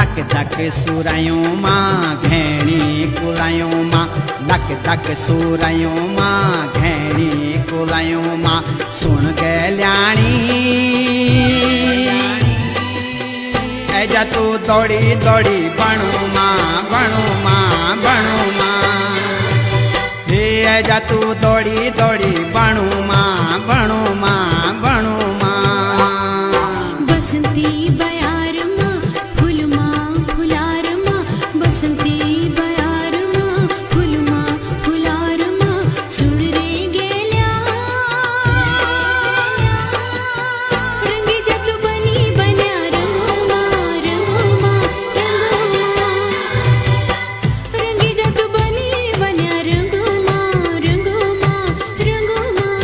luck धक सुरायूं मां घेणी कुलायूं मां लक धक सुरायूं मां घेणी कुलायूं मां सुन गल्याणी ऐजा तू दौड़ी दौड़ी बनू मां बनू मां बनू मां हे ऐजा तू दौड़ी दौड़ी बनू मां बनू मां बनू मां बसंती बयार मां फूल मां फुलार मां बसंती बयार मां फूल मां फुलार मां सुन रे गेल्या रंगी जत बनी बन्या रंगो मां रंगी जत बनी बन्या रंगो मां रंगो मां रंगो मां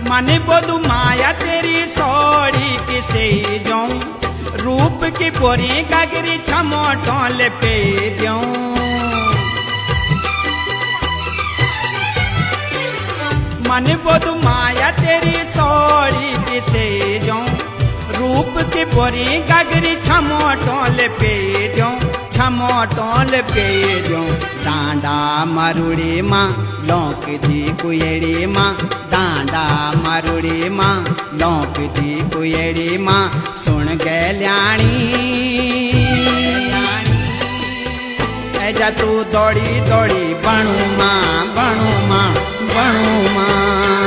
मन बोधु माया तेरी सोड़ी किसे जाऊं रूप की पोरी गगरी छमोटों ले पे जाऊं मन बोधु माया तेरी सोड़ी किसे जाऊं रूप की पोरी गगरी छमोटों ले पे जाऊं छमोटों ले पे जाऊं डांडा मरुड़ी मां लौक दी कुएड़ी मां डांडा मरुड़ी मां लौक दी कुएड़ी मां सुन गल्याणी ऐजा तू दौड़ी दौड़ी बनू मां बनू मां बनू मां